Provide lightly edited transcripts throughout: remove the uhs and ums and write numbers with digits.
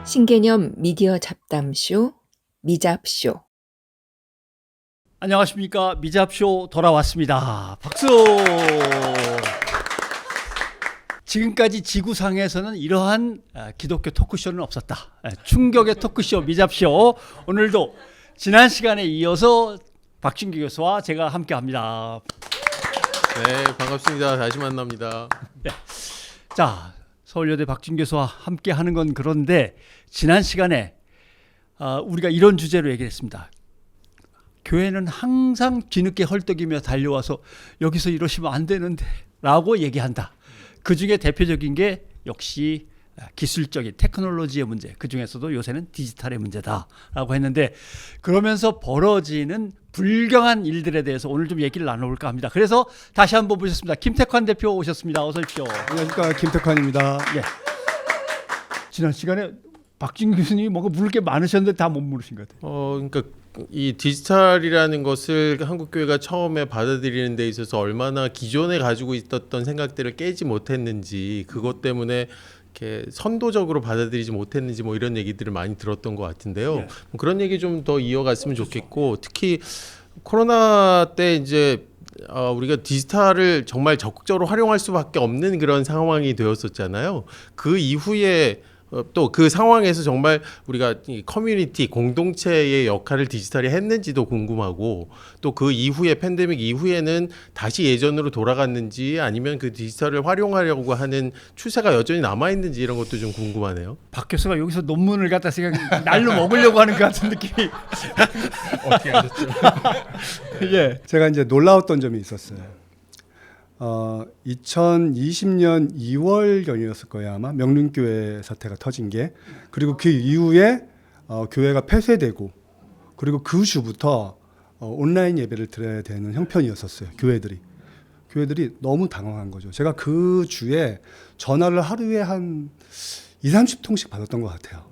신개념 미디어 잡담쇼 미잡쇼. 안녕하십니까. 미잡쇼 돌아왔습니다. 박수. 지금까지 지구상에서는 이러한 기독교 토크쇼는 없었다. 충격의 토크쇼 미잡쇼. 오늘도 지난 시간에 이어서 박진규 교수와 제가 함께합니다. 네, 반갑습니다. 다시 만납니다. 네. 자, 서울여대 박진규 교수와 함께하는 건 그런데 지난 시간에 우리가 이런 주제로 얘기했습니다. 교회는 항상 뒤늦게 헐떡이며 달려와서 여기서 이러시면 안 되는데 라고 얘기한다. 그중에 대표적인 게 역시 기술적인 테크놀로지의 문제, 그중에서도 요새는 디지털의 문제다라고 했는데, 그러면서 벌어지는 불경한 일들에 대해서 오늘 좀 얘기를 나눠볼까 합니다. 그래서 다시 한번 모셨습니다. 김택환 대표 오셨습니다. 어서 오십시오. 안녕하십니까, 김택환입니다. 예. 지난 시간에 박진규 교수님이 뭔가 물을 게 많으셨는데 다 못 물으신 것 같아요. 그러니까 이 디지털이라는 것을 한국 교회가 처음에 받아들이는 데 있어서 얼마나 기존에 가지고 있었던 생각들을 깨지 못했는지, 그것 때문에 이렇게 선도적으로 받아들이지 못했는지 뭐 이런 얘기들을 많이 들었던 것 같은데요. 네. 뭐 그런 얘기 좀 더 이어갔으면 좋겠고, 특히 코로나 때 이제 우리가 디지털을 정말 적극적으로 활용할 수밖에 없는 그런 상황이 되었었잖아요. 그 이후에 또 그 상황에서 정말 우리가 이 커뮤니티 공동체의 역할을 디지털이 했는지도 궁금하고, 또 그 이후에 팬데믹 이후에는 다시 예전으로 돌아갔는지 아니면 그 디지털을 활용하려고 하는 추세가 여전히 남아 있는지 이런 것도 좀 궁금하네요. 박 교수가 여기서 논문을 갖다 생각 날로 먹으려고 하는 것 같은 느낌이. 어떻게 하셨죠? 예. 제가 이제 놀라웠던 점이 있었어요. 2020년 2월경이었을 거예요, 아마. 명륜교회 사태가 터진 게. 그리고 그 이후에 교회가 폐쇄되고, 그리고 그 주부터 온라인 예배를 드려야 되는 형편이었었어요, 교회들이 너무 당황한 거죠. 제가 그 주에 전화를 하루에 한 20, 30통씩 받았던 것 같아요.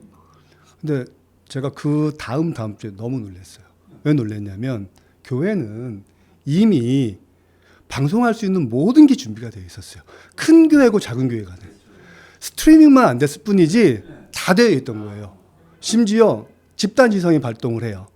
근데 제가 그 다음 주에 너무 놀랐어요. 왜 놀랐냐면, 교회는 이미 방송할 수 있는 모든 게 준비가 되어 있었어요. 큰 교회고 작은 교회 간에. 스트리밍만 안 됐을 뿐이지 다 되어 있던 거예요. 심지어 집단 지성이 발동을 해요.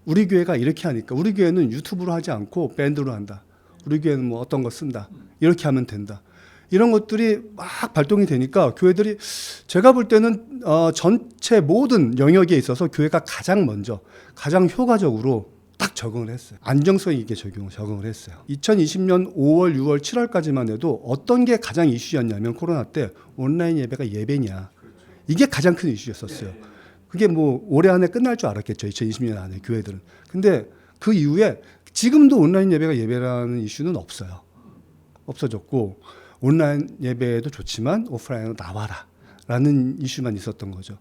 우리 교회가 이렇게 하니까, 우리 교회는 유튜브로 하지 않고 밴드로 한다. 우리 교회는 뭐 어떤 거 쓴다. 이렇게 하면 된다. 이런 것들이 막 발동이 되니까 교회들이, 제가 볼 때는 전체 모든 영역에 있어서 교회가 가장 먼저, 가장 효과적으로 딱 적응을 했어요. 안정성 있게 적응을 했어요. 2020년 5월, 6월, 7월까지만 해도 어떤 게 가장 이슈였냐면, 코로나 때 온라인 예배가 예배냐. 이게 가장 큰 이슈였었어요. 그게 뭐 올해 안에 끝날 줄 알았겠죠. 2020년 안에 교회들은. 근데 그 이후에 지금도 온라인 예배가 예배라는 이슈는 없어요. 없어졌고, 온라인 예배도 좋지만 오프라인으로 나와라 라는 이슈만 있었던 거죠.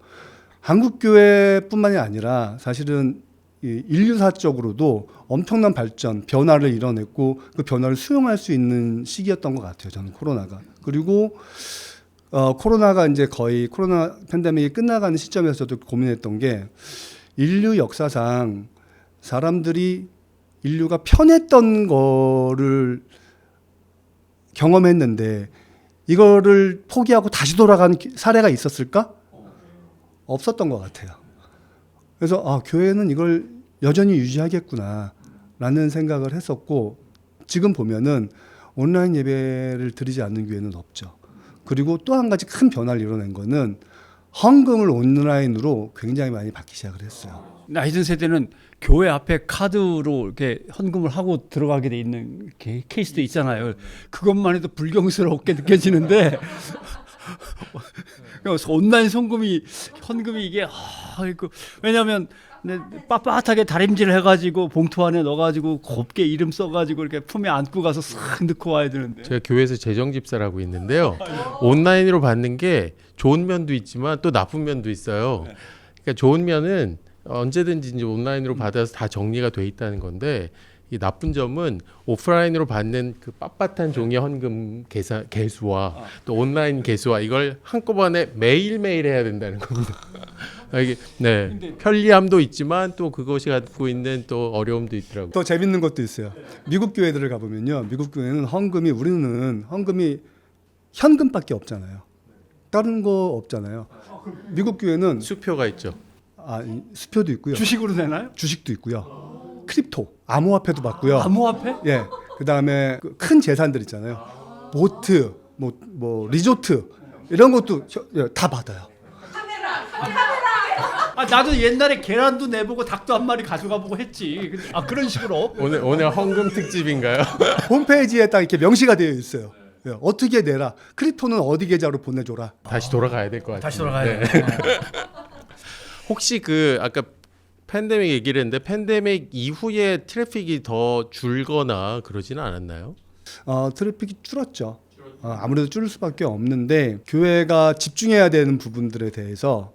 한국 교회뿐만이 아니라 사실은 인류사적으로도 엄청난 발전, 변화를 이뤄냈고, 그 변화를 수용할 수 있는 시기였던 것 같아요, 저는 코로나가. 그리고 코로나가 이제 거의 코로나 팬데믹이 끝나가는 시점에서도 고민했던 게, 인류 역사상 인류가 편했던 거를 경험했는데 이거를 포기하고 다시 돌아간 사례가 있었을까? 없었던 것 같아요. 그래서 교회는 이걸 여전히 유지하겠구나 라는 생각을 했었고, 지금 보면은 온라인 예배를 드리지 않는 교회는 없죠. 그리고 또 한 가지 큰 변화를 이뤄낸 거는 헌금을 온라인으로 굉장히 많이 받기 시작을 했어요. 나이 든 세대는 교회 앞에 카드로 이렇게 헌금을 하고 들어가게 돼 있는 케이스도 있잖아요. 그것만 해도 불경스럽게 느껴지는데 온라인 헌금이 이게 왜냐하면 빳빳하게 다림질 해가지고 봉투 안에 넣어가지고 곱게 이름 써가지고 이렇게 품에 안고 가서 싹 넣고 와야 되는데. 제가 교회에서 재정집사를 하고 있는데요. 온라인으로 받는 게 좋은 면도 있지만 또 나쁜 면도 있어요. 그러니까 좋은 면은 언제든지 이제 온라인으로 받아서 다 정리가 돼 있다는 건데, 이 나쁜 점은 오프라인으로 받는 그 빳빳한 종이 헌금 개수와 또 온라인 개수와 이걸 한꺼번에 매일매일 해야 된다는 겁니다. 이게 편리함도 있지만 또 그것이 갖고 있는 또 어려움도 있더라고요. 더 재밌는 것도 있어요. 미국 교회들을 가보면요, 미국 교회는 우리는 헌금이 현금밖에 없잖아요. 다른 거 없잖아요. 미국 교회는 수표가 있죠. 수표도 있고요. 주식으로 되나요? 주식도 있고요. 크립토, 암호화폐도 받고요. 암호화폐? 예. 그다음에 큰 재산들 있잖아요. 보트, 뭐 리조트 이런 것도 다 받아요. 나도 옛날에 계란도 내보고 닭도 한 마리 가져가보고 했지. 그런 식으로. 오늘 헌금 특집인가요? 홈페이지에 딱 이렇게 명시가 되어 있어요. 예, 어떻게 내라. 크립토는 어디 계좌로 보내줘라. 다시 돌아가야 될 것 같아요. 다시 돌아가야 돼. 혹시 아까 팬데믹 얘기를 했는데 팬데믹 이후에 트래픽이 더 줄거나 그러지는 않았나요? 트래픽이 줄었죠. 아무래도 줄을 수밖에 없는데 교회가 집중해야 되는 부분들에 대해서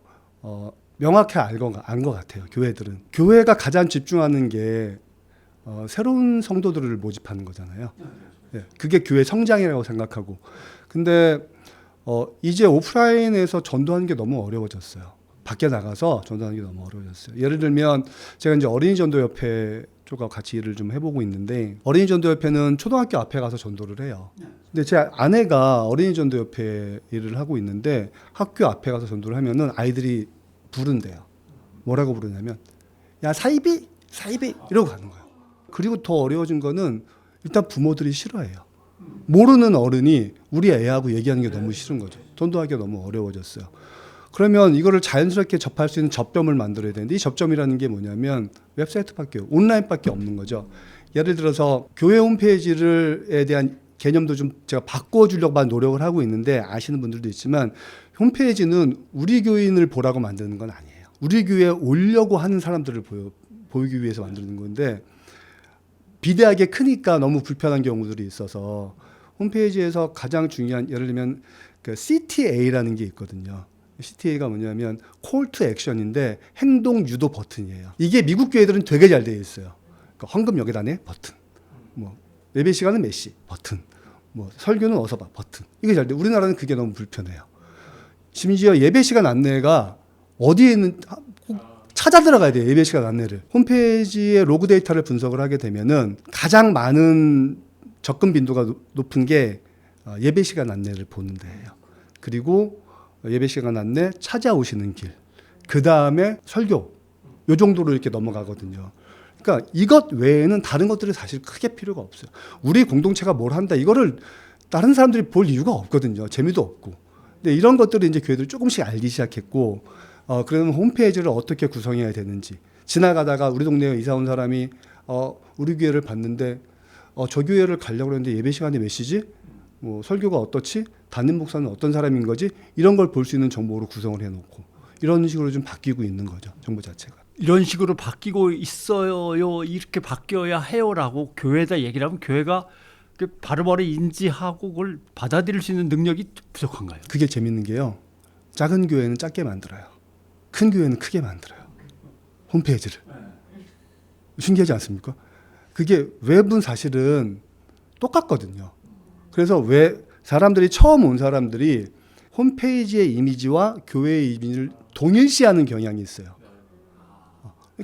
명확히 안 것 같아요. 교회들은 교회가 가장 집중하는 게 새로운 성도들을 모집하는 거잖아요. 예, 그게 교회 성장이라고 생각하고 근데 이제 오프라인에서 전도하는 게 너무 어려워졌어요. 밖에 나가서 전도하는 게 너무 어려워졌어요. 예를 들면 제가 이제 어린이 전도협회 쪽과 같이 일을 좀 해보고 있는데 어린이 전도협회는 초등학교 앞에 가서 전도를 해요. 근데 제 아내가 어린이 전도협회 일을 하고 있는데 학교 앞에 가서 전도를 하면은 아이들이 부른대요. 뭐라고 부르냐면 야 사이비 이러고 가는 거예요. 그리고 더 어려워진 거는 일단 부모들이 싫어해요. 모르는 어른이 우리 애하고 얘기하는 게 너무 싫은 거죠. 전도하기가 너무 어려워졌어요. 그러면 이거를 자연스럽게 접할 수 있는 접점을 만들어야 되는데 이 접점이라는 게 뭐냐면 웹사이트밖에 온라인밖에 없는 거죠. 예를 들어서 교회 홈페이지에 대한 개념도 좀 제가 바꿔주려고 노력을 하고 있는데 아시는 분들도 있지만 홈페이지는 우리 교인을 보라고 만드는 건 아니에요. 우리 교회에 오려고 하는 사람들을 보이기 위해서 만드는 건데 비대하게 크니까 너무 불편한 경우들이 있어서 홈페이지에서 가장 중요한 예를 들면 그 CTA라는 게 있거든요. CTA가 뭐냐면 Call to Action인데 행동 유도 버튼이에요. 이게 미국 교회들은 되게 잘 되어 있어요. 그러니까 헌금 여기다 내 버튼, 뭐 예배 시간은 몇 시 버튼, 뭐 설교는 어서 봐 버튼. 이게 잘 돼. 우리나라는 그게 너무 불편해요. 심지어 예배 시간 안내가 어디에 있는 꼭 찾아 들어가야 돼요. 예배 시간 안내를. 홈페이지의 로그 데이터를 분석을 하게 되면은 가장 많은 접근 빈도가 높은 게 예배 시간 안내를 보는 데예요. 그리고 예배 시간 안내, 찾아오시는 길, 그 다음에 설교, 요 정도로 이렇게 넘어가거든요. 그러니까 이것 외에는 다른 것들이 사실 크게 필요가 없어요. 우리 공동체가 뭘 한다, 이거를 다른 사람들이 볼 이유가 없거든요. 재미도 없고. 근데 이런 것들을 이제 교회들이 조금씩 알기 시작했고, 그러면 홈페이지를 어떻게 구성해야 되는지. 지나가다가 우리 동네에 이사 온 사람이 우리 교회를 봤는데 저 교회를 가려고 했는데 예배 시간이 몇 시지? 뭐 설교가 어떻지? 담임 목사는 어떤 사람인 거지? 이런 걸 볼 수 있는 정보로 구성을 해놓고 이런 식으로 좀 바뀌고 있는 거죠. 정보 자체가. 이런 식으로 바뀌고 있어요. 이렇게 바뀌어야 해요라고 교회에다 얘기를 하면 교회가 바로바로 인지하고 그걸 받아들일 수 있는 능력이 부족한가요? 그게 재밌는 게요. 작은 교회는 작게 만들어요. 큰 교회는 크게 만들어요. 홈페이지를. 신기하지 않습니까? 그게 웹은 사실은 똑같거든요. 그래서 왜 사람들이 처음 온 사람들이 홈페이지의 이미지와 교회의 이미지를 동일시하는 경향이 있어요.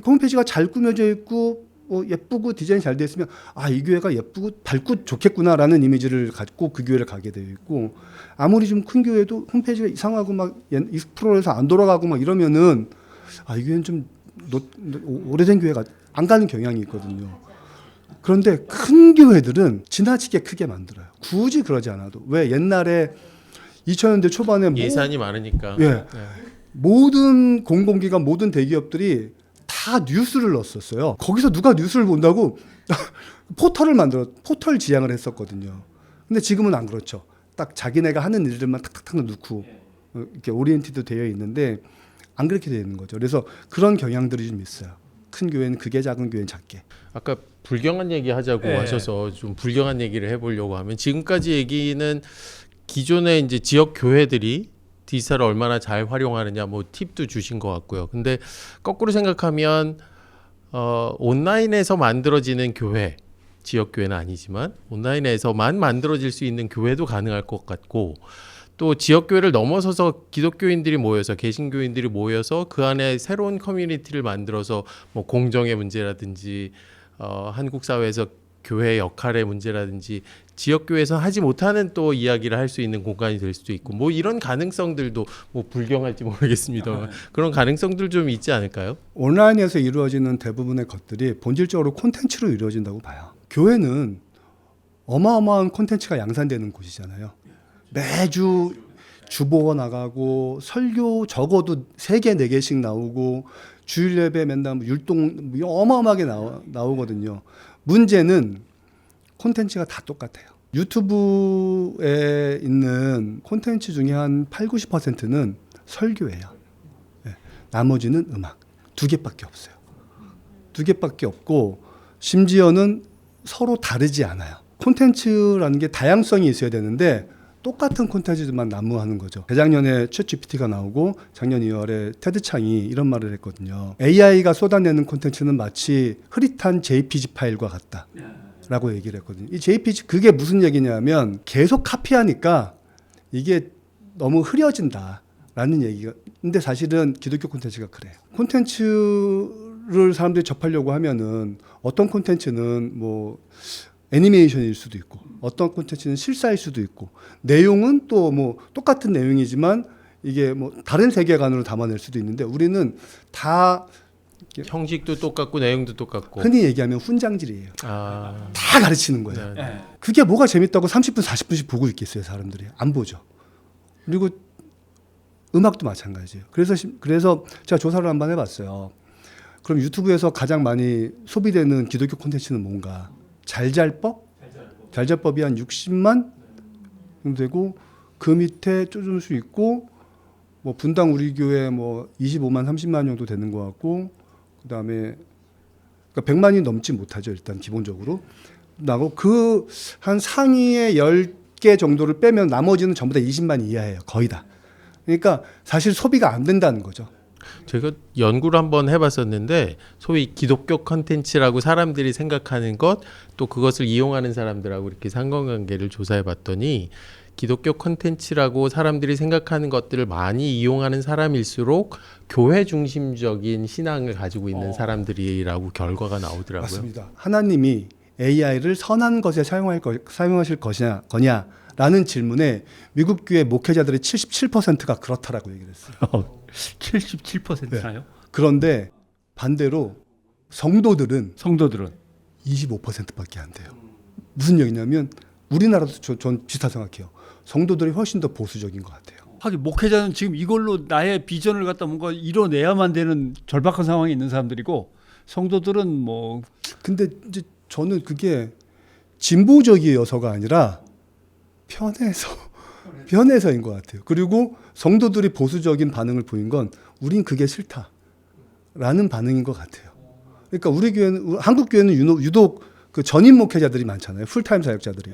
홈페이지가 잘 꾸며져 있고 예쁘고 디자인이 잘 되어 있으면 이 교회가 예쁘고 밝고 좋겠구나라는 이미지를 갖고 그 교회를 가게 되어 있고 아무리 좀 큰 교회도 홈페이지가 이상하고 막 20%에서 안 돌아가고 막 이러면은 이 교회는 좀 오래된 교회가 안 가는 경향이 있거든요. 그런데 큰 교회들은 지나치게 크게 만들어요. 굳이 그러지 않아도. 왜 옛날에 2000년대 초반에 예산이 많으니까. 예, 네. 모든 공공기관, 모든 대기업들이 다 뉴스를 넣었었어요. 거기서 누가 뉴스를 본다고 포털 지향을 했었거든요. 근데 지금은 안 그렇죠. 딱 자기네가 하는 일들만 탁탁탁 넣고 이렇게 오리엔티드 되어 있는데 안 그렇게 되어 있는 거죠. 그래서 그런 경향들이 좀 있어요. 큰 교회는 크게, 작은 교회는 작게. 아까 불경한 얘기 하자고 하셔서 좀 불경한 얘기를 해보려고 하면 지금까지 얘기는 기존의 이제 지역 교회들이 디지털을 얼마나 잘 활용하느냐 뭐 팁도 주신 것 같고요. 근데 거꾸로 생각하면 온라인에서 만들어지는 교회, 지역 교회는 아니지만 온라인에서만 만들어질 수 있는 교회도 가능할 것 같고 또 지역 교회를 넘어서서 기독교인들이 모여서 개신교인들이 모여서 그 안에 새로운 커뮤니티를 만들어서 뭐 공정의 문제라든지 한국 사회에서 교회의 역할의 문제라든지 지역교회에서 하지 못하는 또 이야기를 할 수 있는 공간이 될 수도 있고 뭐 이런 가능성들도 뭐 불경할지 모르겠습니다. 그런 가능성들 좀 있지 않을까요? 온라인에서 이루어지는 대부분의 것들이 본질적으로 콘텐츠로 이루어진다고 봐요. 교회는 어마어마한 콘텐츠가 양산되는 곳이잖아요. 매주 주보가 나가고 설교 적어도 3개, 4개씩 나오고 주일 예배 맨날 율동 어마어마하게 나오거든요. 문제는 콘텐츠가 다 똑같아요. 유튜브에 있는 콘텐츠 중에 한 8, 90%는 설교예요. 네. 나머지는 음악. 2개밖에 없어요. 2개밖에 없고 심지어는 서로 다르지 않아요. 콘텐츠라는 게 다양성이 있어야 되는데 똑같은 콘텐츠만 난무하는 거죠. 재작년에 챗GPT가 나오고 작년 2월에 테드 창이 이런 말을 했거든요. AI가 쏟아내는 콘텐츠는 마치 흐릿한 JPG 파일과 같다. 라고 얘기를 했거든요. 이 JPG 그게 무슨 얘기냐면 계속 카피하니까 이게 너무 흐려진다라는 얘기가. 근데 사실은 기독교 콘텐츠가 그래요. 콘텐츠를 사람들이 접하려고 하면은 어떤 콘텐츠는 뭐 애니메이션일 수도 있고 어떤 콘텐츠는 실사일 수도 있고 내용은 또 뭐 똑같은 내용이지만 이게 뭐 다른 세계관으로 담아낼 수도 있는데 우리는 다 형식도 똑같고 내용도 똑같고 흔히 얘기하면 훈장질이에요. 아, 다 가르치는 거예요. 네. 그게 뭐가 재밌다고 30분, 40분씩 보고 있겠어요, 사람들이. 안 보죠. 그리고 음악도 마찬가지예요. 그래서 제가 조사를 한번 해봤어요. 그럼 유튜브에서 가장 많이 소비되는 기독교 콘텐츠는 뭔가? 잘잘법? 잘잘법이 한 60만 정도 되고 그 밑에 쪼줄 수 있고 뭐 분당 우리 교회 뭐 25만, 30만 정도 되는 것 같고 그다음에 그러니까 100만이 넘지 못하죠, 일단 기본적으로. 나고 그 한 상위의 10개 정도를 빼면 나머지는 전부 다 20만 이하예요. 거의 다. 그러니까 사실 소비가 안 된다는 거죠. 제가 연구를 한번 해봤었는데 소위 기독교 컨텐츠라고 사람들이 생각하는 것 또 그것을 이용하는 사람들하고 이렇게 상관관계를 조사해봤더니 기독교 컨텐츠라고 사람들이 생각하는 것들을 많이 이용하는 사람일수록 교회 중심적인 신앙을 가지고 있는 사람들이라고 결과가 나오더라고요. 맞습니다. 하나님이 AI를 선한 것에 사용하실 거냐라는 질문에 미국 교회 목회자들의 77%가 그렇다라고 얘기를 했어요. 77%나요? 그런데 반대로 성도들은 25%밖에 안 돼요. 무슨 얘기냐면 우리나라도 전 비슷하다 생각해요. 성도들이 훨씬 더 보수적인 것 같아요. 하긴 목회자는 지금 이걸로 나의 비전을 갖다 뭔가 이뤄내야만 되는 절박한 상황에 있는 사람들이고 성도들은 뭐 근데 이제 저는 그게 진보적이어서가 아니라 편해서인 것 같아요. 그리고 성도들이 보수적인 반응을 보인 건 우린 그게 싫다라는 반응인 것 같아요. 그러니까 우리 교회는 한국 교회는 유독 그 전임 목회자들이 많잖아요. 풀타임 사역자들이.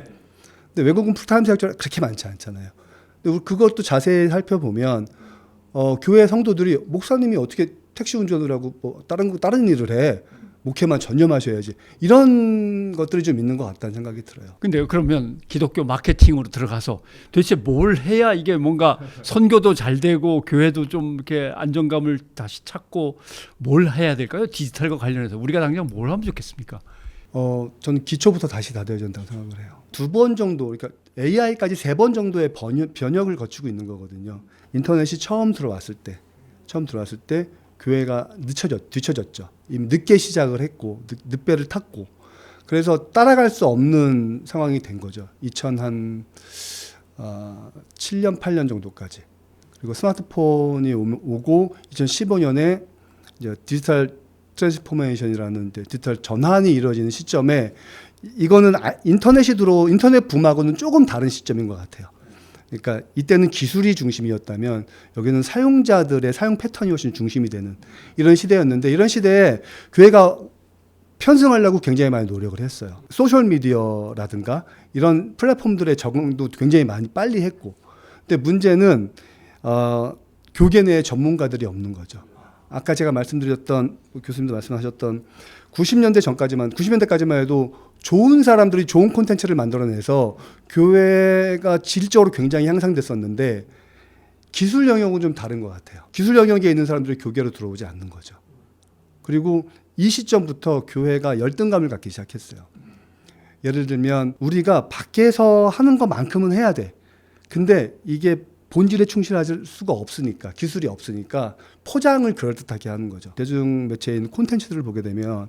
근데 외국은 풀타임 사역자가 그렇게 많지 않잖아요. 근데 우리 그것도 자세히 살펴보면 교회 성도들이 목사님이 어떻게 택시 운전을 하고 뭐 다른 일을 해. 목회만 전념하셔야지. 이런 것들이 좀 있는 것 같다는 생각이 들어요. 근데 그러면 기독교 마케팅으로 들어가서 도대체 뭘 해야 이게 뭔가 선교도 잘 되고 교회도 좀 이렇게 안정감을 다시 찾고 뭘 해야 될까요? 디지털과 관련해서 우리가 당장 뭘 하면 좋겠습니까? 저는 기초부터 다시 다져야 된다고 생각을 해요. 2번 정도, 그러니까 AI까지 3번 정도의 변혁을 거치고 있는 거거든요. 인터넷이 처음 들어왔을 때 교회가 뒤처졌죠. 이미 늦게 시작을 했고 늦배를 탔고 그래서 따라갈 수 없는 상황이 된 거죠. 2007년 8년 정도까지. 그리고 스마트폰이 오고 2015년에 이제 디지털 트랜스포메이션이라는 디지털 전환이 이루어지는 시점에 이거는 인터넷 붐하고는 조금 다른 시점인 것 같아요. 그러니까 이때는 기술이 중심이었다면 여기는 사용자들의 사용 패턴이 훨씬 중심이 되는 이런 시대였는데 이런 시대에 교회가 편승하려고 굉장히 많이 노력을 했어요. 소셜미디어라든가 이런 플랫폼들의 적응도 굉장히 많이 빨리 했고 근데 문제는 교계 내에 전문가들이 없는 거죠. 아까 제가 말씀드렸던 교수님도 말씀하셨던 90년대까지만 해도 좋은 사람들이 좋은 콘텐츠를 만들어내서 교회가 질적으로 굉장히 향상됐었는데 기술 영역은 좀 다른 것 같아요. 기술 영역에 있는 사람들이 교계로 들어오지 않는 거죠. 그리고 이 시점부터 교회가 열등감을 갖기 시작했어요. 예를 들면 우리가 밖에서 하는 것만큼은 해야 돼. 근데 이게 본질에 충실할 수가 없으니까, 기술이 없으니까 포장을 그럴듯하게 하는 거죠. 대중 매체인 콘텐츠들을 보게 되면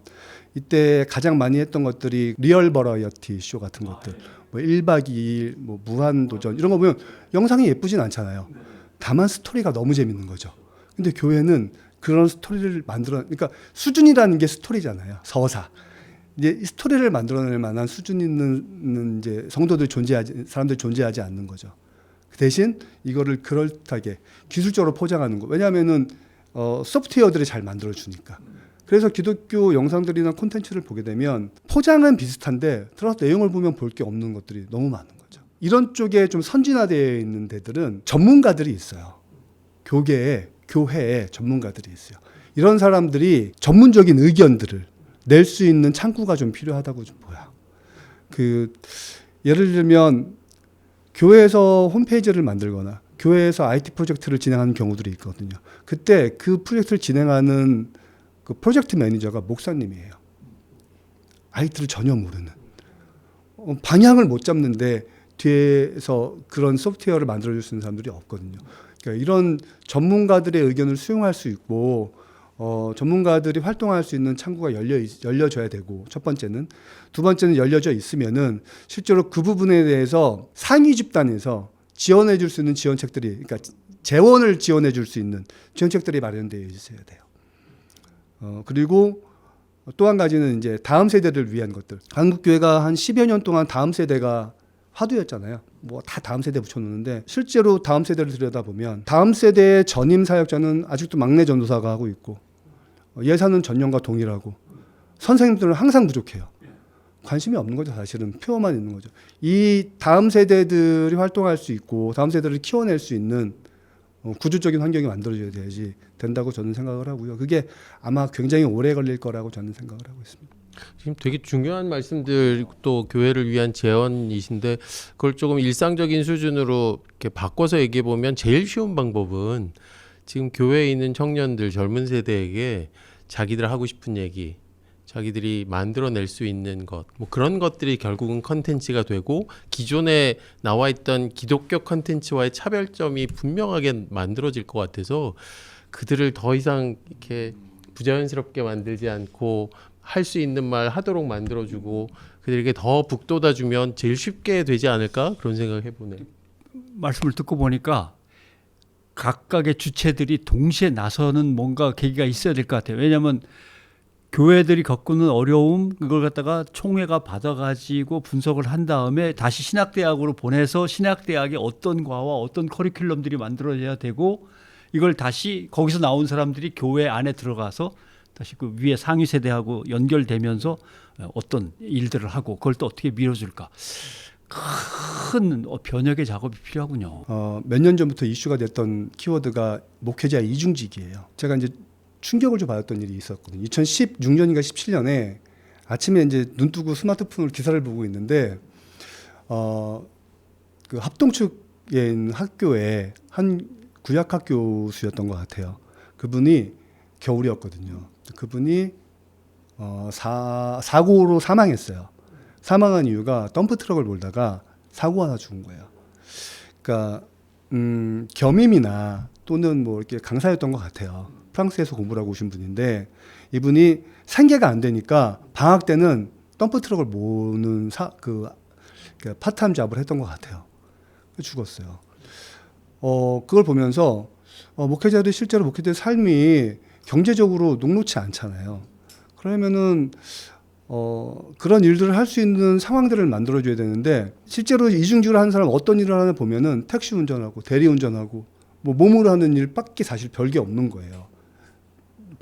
이때 가장 많이 했던 것들이 리얼 버라이어티 쇼 같은 것들, 뭐 1박 2일, 뭐 무한도전 이런 거 보면 영상이 예쁘진 않잖아요. 다만 스토리가 너무 재밌는 거죠. 근데 교회는 그런 스토리를 그러니까 수준이라는 게 스토리잖아요. 서사. 이제 이 스토리를 만들어낼 만한 수준 있는 이제 사람들이 존재하지 않는 거죠. 대신 이거를 그럴듯하게 기술적으로 포장하는 거. 왜냐하면은 소프트웨어들이 잘 만들어 주니까. 그래서 기독교 영상들이나 콘텐츠를 보게 되면 포장은 비슷한데 들어서 내용을 보면 볼 게 없는 것들이 너무 많은 거죠. 이런 쪽에 좀 선진화되어 있는 데들은 전문가들이 있어요. 교회에 전문가들이 있어요. 이런 사람들이 전문적인 의견들을 낼 수 있는 창구가 좀 필요하다고 좀 보여요. 예를 들면 교회에서 홈페이지를 만들거나 교회에서 IT 프로젝트를 진행하는 경우들이 있거든요. 그때 그 프로젝트를 진행하는 그 프로젝트 매니저가 목사님이에요. IT를 전혀 모르는. 방향을 못 잡는데 뒤에서 그런 소프트웨어를 만들어줄 수 있는 사람들이 없거든요. 그러니까 이런 전문가들의 의견을 수용할 수 있고 전문가들이 활동할 수 있는 창구가 열려져야 되고, 첫 번째는. 두 번째는 열려져 있으면은 실제로 그 부분에 대해서 상위 집단에서 지원해 줄 수 있는 지원책들이, 그러니까 재원을 지원해 줄 수 있는 지원책들이 마련되어 있어야 돼요. 그리고 또 한 가지는 이제 다음 세대를 위한 것들. 한국교회가 한 10여 년 동안 다음 세대가 화두였잖아요. 뭐 다 다음 세대 붙여놓는데 실제로 다음 세대를 들여다보면 다음 세대의 전임 사역자는 아직도 막내 전도사가 하고 있고, 예산은 전년과 동일하고, 선생님들은 항상 부족해요. 관심이 없는 거죠. 사실은 표어만 있는 거죠. 이 다음 세대들이 활동할 수 있고 다음 세대를 키워낼 수 있는 구조적인 환경이 만들어져야 된다고 저는 생각을 하고요. 그게 아마 굉장히 오래 걸릴 거라고 저는 생각을 하고 있습니다. 지금 되게 중요한 말씀들, 또 교회를 위한 제언이신데 그걸 조금 일상적인 수준으로 이렇게 바꿔서 얘기해 보면 제일 쉬운 방법은 지금 교회에 있는 청년들, 젊은 세대에게 자기들 하고 싶은 얘기, 자기들이 만들어낼 수 있는 것, 뭐 그런 것들이 결국은 컨텐츠가 되고 기존에 나와 있던 기독교 컨텐츠와의 차별점이 분명하게 만들어질 것 같아서 그들을 더 이상 이렇게 부자연스럽게 만들지 않고 할 수 있는 말 하도록 만들어주고 그들에게 더 북돋아주면 제일 쉽게 되지 않을까, 그런 생각을 해보네요. 말씀을 듣고 보니까 각각의 주체들이 동시에 나서는 뭔가 계기가 있어야 될 것 같아요. 왜냐하면 교회들이 겪는 어려움, 그걸 갖다가 총회가 받아가지고 분석을 한 다음에 다시 신학대학으로 보내서 신학대학에 어떤 과와 어떤 커리큘럼들이 만들어져야 되고, 이걸 다시 거기서 나온 사람들이 교회 안에 들어가서 다시 그 위에 상위 세대하고 연결되면서 어떤 일들을 하고 그걸 또 어떻게 밀어줄까. 큰 변혁의 작업이 필요하군요. 몇 년 전부터 이슈가 됐던 키워드가 목회자 이중직이에요. 제가 이제 충격을 좀 받았던 일이 있었거든요. 2016년인가 17년에 아침에 이제 눈 뜨고 스마트폰으로 기사를 보고 있는데 그 합동축에 있는 학교에 한 구약학 교수였던 것 같아요. 그분이 겨울이었거든요. 그분이 사고로 사망했어요. 사망한 이유가 덤프 트럭을 몰다가 사고가 나 죽은 거예요. 그러니까 겸임이나 또는 뭐 이렇게 강사였던 것 같아요. 프랑스에서 공부를 하고 오신 분인데 이분이 생계가 안 되니까 방학 때는 덤프 트럭을 모는 파트타임 잡을 했던 것 같아요. 죽었어요. 그걸 보면서 목회자들이 실제로 목회자의 삶이 경제적으로 녹록치 않잖아요. 그러면은 그런 일들을 할 수 있는 상황들을 만들어줘야 되는데 실제로 이중직을 하는 사람 어떤 일을 하나 보면은 택시 운전하고 대리 운전하고 뭐 몸으로 하는 일밖에 사실 별게 없는 거예요.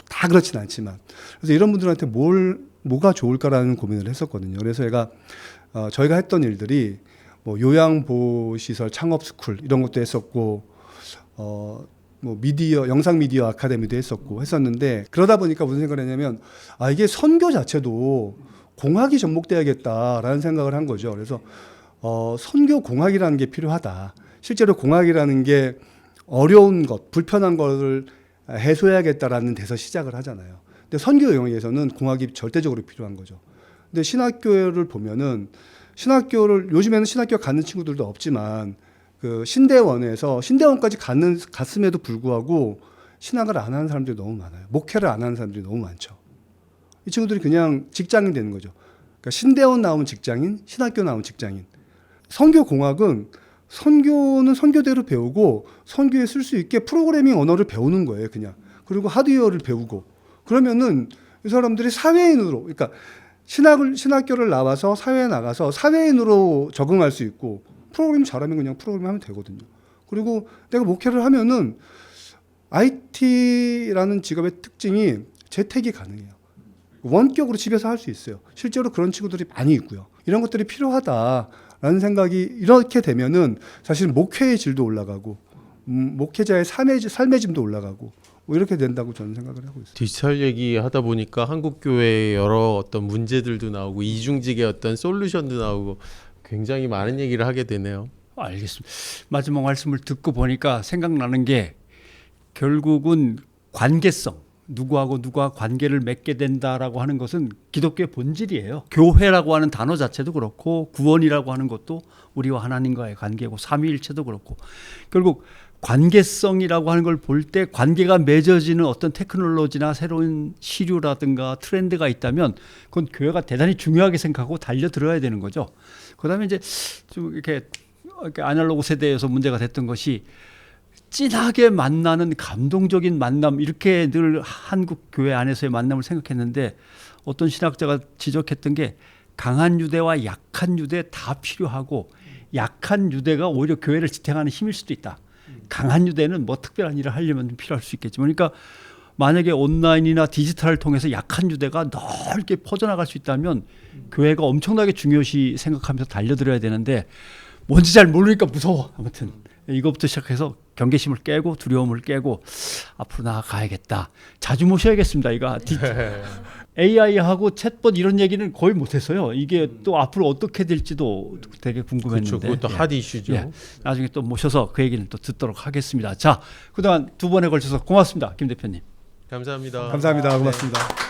다 그렇진 않지만. 그래서 이런 분들한테 뭐가 좋을까라는 고민을 했었거든요. 그래서 저희가 했던 일들이 뭐 요양보호시설 창업스쿨 이런 것도 했었고 뭐 영상 미디어 아카데미도 했었는데 그러다 보니까 무슨 생각을 했냐면 이게 선교 자체도 공학이 접목돼야겠다라는 생각을 한 거죠. 그래서 선교 공학이라는 게 필요하다. 실제로 공학이라는 게 어려운 것, 불편한 것을 해소해야겠다라는 데서 시작을 하잖아요. 근데 선교 영역에서는 공학이 절대적으로 필요한 거죠. 근데 신학교를 보면은 신학교를 요즘에는 신학교 가는 친구들도 없지만 그 신대원까지 갔음에도 불구하고 신학을 안 하는 사람들이 너무 많아요. 목회를 안 하는 사람들이 너무 많죠. 이 친구들이 그냥 직장인 되는 거죠. 그러니까 신대원 나오면 직장인, 신학교 나오면 직장인. 선교공학은 선교는 선교대로 배우고 선교에 쓸 수 있게 프로그래밍 언어를 배우는 거예요, 그냥. 그리고 하드웨어를 배우고. 그러면은 이 사람들이 사회인으로, 그러니까 신학교를 나와서 사회에 나가서 사회인으로 적응할 수 있고 프로그램 잘하면 그냥 프로그램 하면 되거든요. 그리고 내가 목회를 하면은 IT라는 직업의 특징이 재택이 가능해요. 원격으로 집에서 할 수 있어요. 실제로 그런 친구들이 많이 있고요. 이런 것들이 필요하다라는 생각이 이렇게 되면은 사실 목회의 질도 올라가고 목회자의 삶의 질도 올라가고 뭐 이렇게 된다고 저는 생각을 하고 있어요. 디지털 얘기하다 보니까 한국 교회의 여러 어떤 문제들도 나오고 이중직의 어떤 솔루션도 나오고 굉장히 많은 얘기를 하게 되네요. 알겠습니다. 마지막 말씀을 듣고 보니까 생각나는 게 결국은 관계성, 누구하고 누가 관계를 맺게 된다라고 하는 것은 기독교의 본질이에요. 교회라고 하는 단어 자체도 그렇고 구원이라고 하는 것도 우리와 하나님과의 관계고 삼위일체도 그렇고 결국 관계성이라고 하는 걸 볼 때 관계가 맺어지는 어떤 테크놀로지나 새로운 시류라든가 트렌드가 있다면 그건 교회가 대단히 중요하게 생각하고 달려들어야 되는 거죠. 그다음에 이제 좀 이렇게 아날로그 세대에서 문제가 됐던 것이 진하게 만나는 감동적인 만남 이렇게 늘 한국 교회 안에서의 만남을 생각했는데 어떤 신학자가 지적했던 게 강한 유대와 약한 유대 다 필요하고 약한 유대가 오히려 교회를 지탱하는 힘일 수도 있다. 강한 유대는 뭐 특별한 일을 하려면 필요할 수 있겠지만 그러니까 만약에 온라인이나 디지털을 통해서 약한 유대가 넓게 퍼져나갈 수 있다면 교회가 엄청나게 중요시 생각하면서 달려들어야 되는데 뭔지 잘 모르니까 무서워. 아무튼 이것부터 시작해서 경계심을 깨고 두려움을 깨고 앞으로 나아가야겠다. 자주 모셔야겠습니다. 이거 AI하고 챗봇 이런 얘기는 거의 못했어요. 이게 또 앞으로 어떻게 될지도 되게 궁금했는데. 그렇죠. 그것도 핫 이슈죠. 예. 나중에 또 모셔서 그 얘기는 또 듣도록 하겠습니다. 자, 그동안 두 번에 걸쳐서 고맙습니다. 김 대표님. 감사합니다. 감사합니다. 고맙습니다.